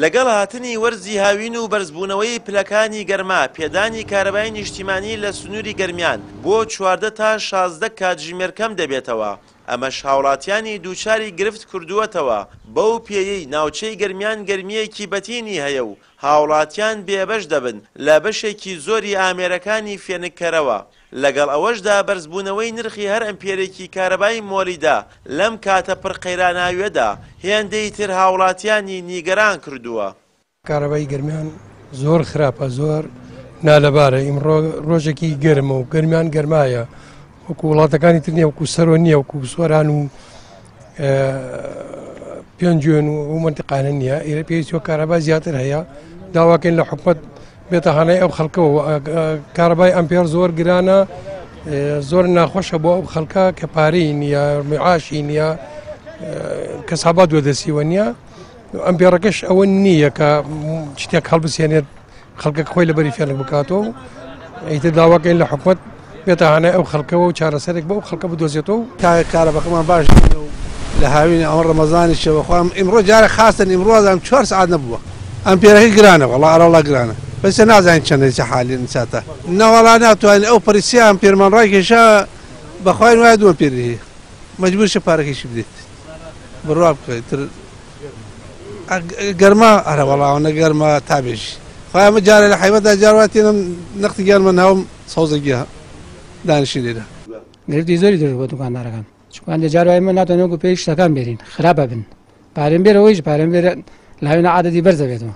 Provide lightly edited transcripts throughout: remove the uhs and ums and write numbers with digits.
لەگەڵ هاتنی وەرزی هاوین و بەرزبوونەوەی پلەکانی گەرما پێدانی کارەبای نیشتیمانی لە سنووری گەرمیان بۆ 14 تا 16 کاتژمێر کەم دەبێتەوە. ئەمەش هاوڵاتیانی دووچاری گرفت کردووەتەوە. بەو پێیەی ناوچەی گەرمیان گەرمیەکی بەتینی هەیە و هاوڵاتیان بێبەش دەبن لە بەشێکی زۆری ئامێرەکانی فێنکەرەوە. لەگەڵ ئەوەشدا بەرزبوونەوەی نرخی هەر ئەمپێرێکی کارەبای مۆلیدا لەم کاتە پڕقەیراناویەدا هێندەی تر هاوڵاتیانی نیگەران کردووە. کارەبای گەرمیان زۆر خراپە، زۆر نالەبارە. ئیمڕۆ ڕۆژێکی گەرمە و گەرمیان گەرمایە، وەکو وڵاتەکانی تر نییە، وەکو سەرۆ نییە، وەکو سوۆران و پێنجێن و منتیقانە نییە. ئێرە پێویستیەوە کارەبا زیاتر هەیە. داواکەین لە حکومەت بێتە هەنای ئەو خەڵکەوە. کارەبای ئەمپێر زۆر گرانە، زۆر ناخۆشە بۆ ئەو خەڵکە کە پارەی نییە، معاشی نییە، کەسابات وەدەسیوە نییە. ئەمپێرەکەش ئەوە نییە کە شتێک هەڵبسێنێت خەڵکە خۆی لەبەری فێنک بکاتەوە. ئیتر داواکەین لە حکومەت بێتە هەنای ئەو خەڵکەوە و چارەسەرێک بۆ ئەو خەڵکە بدۆزێتەوە. کارەبەکەمان باش لە هاوینی ئەمە ڕەمەزانی شەوەخوام ئیمڕۆ جارە خاستن ئیمڕۆدام 4 سعات نەبووە. ئەمپێرەکەی گرانە، وەڵا ئەرەڵا گرانە، بەسە نازانین چەندە حالی نساتە نەوەڵا ناتوانین ئەو پەرسیە ئەمپێرمان ڕای کێشا بەخوای وایە 2 ئەمپێری مەجبورشە پارەکەیشی بدێت بڕوا بکەیت. گەرما ئەرە وەڵاوە گەرمە تابێژی خۆی ئەمە جارە لە حیوەتدا جارواتێنم نەختی گەرمە ناوم سەوزەگیە دانیشی لێرە. گرفتی زۆری دەر بۆ دوکاندارەکان، چونکە لە جاروای من ناتوانێت وەکو پێی شتەکان بێرین، خراپە بن. پارەم بێرەوەیش پارەم بێرە لاوێنە عادەتی بەرزە بێتەوە.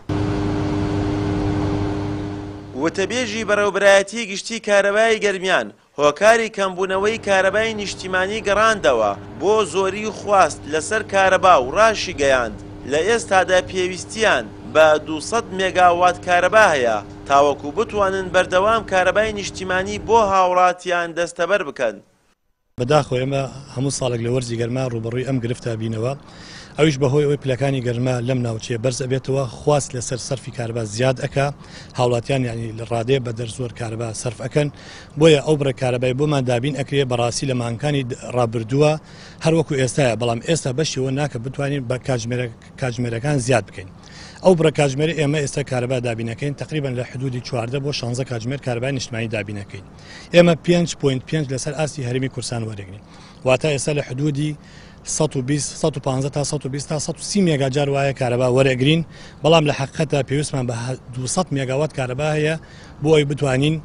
وتەبێژی بەڕێوەبرایەتی گشتی کارەبای گەرمیان هۆکاری کەمبوونەوەی کارەبای نیشتیمانی گەڕاندەوە بۆ زۆری خواست لەسەر کارەبا و ڕاشی گەیاند. لە ئێستادا پێویستیان بە 200 مێگاوات کارەبا هەیە تاوەکو بتوانن بەردەوام کارەبای نیشتیمانی بۆ هاوڵاتیان دەستەبەر بکەن. بەداخۆ ئێمە هەموو ساڵێک لە وەرزی گەرما ڕوبەڕووی ئەم گرفتە بینەوە. ئەویش بەهۆی ئەوەی پلەکانی گەرما لەم ناوچەیە بەرز ئەبێتەوە، خواست لەسەر سەرفی کارەبا زیاد ئەکا، هاوڵاتیان یعنی لە ڕادەیە بە دەرزۆر کارەبا سەرف ئەکەن. بۆیە ئەو بڕە کارەبای بۆمان دابین ئەکرێ بەڕاستی لە مانگەکانی ڕابردووە هەروەکو ئێستاە، بەڵام ئێستا بەشیەوە ناکە بتوانین بە کاتژمێرەکان زیاد بکەین. ئەو بڕە کاتژمێر ئێمە ئێستا کارەبا دابینەکەین تقریبا لە حدودی 14 بۆ 16 کاتژمێر کارەبای نیشتیمانی دابینەکەین. ئێمە 5.5 لەسەر ئاستی هەرمی کورسان وەرەگرین، واتە ئێستا لە حدودی 120 تا 120 تا 130 مێگاجار وایە کارەبا وەرەگرین، بەڵام لە حقیقەتە پێویستمان بە 200 مێگاوات کارەبا هەیە بۆ ئەوی بتوانین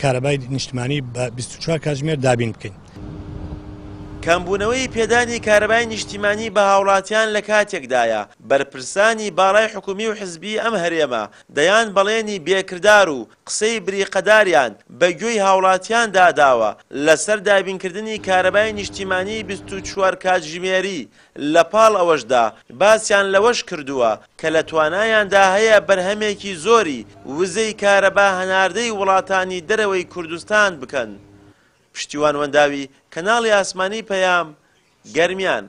کارەبای نیشتیمانی بە 24 کاتژمێر دابین بکەین. کەمبوونەوەی پێدانی کارەبای نیشتیمانی بە هاوڵاتیان لە کاتێکدایە بەرپرسانی باڕای حکومی و حزبی ئەم هەرێمە دەیان بەڵێنی بێکردار و قسەی بریقەداریان بە گوێی هاوڵاتیان داداوە لەسەر دابینکردنی کارەبای نیشتیمانی 24 کاتژمێری. لە پاڵ ئەوەشدا باسییان لەوەش کردووە کە لە توانایاندا هەیە بەرهەمێکی زۆری وزەی کارەبا هەناردەی وڵاتانی دەرەوەی کوردستان بکەن. پشتیوان وەنداوی کەناڵی ئاسمانی پەیام گەرمیان.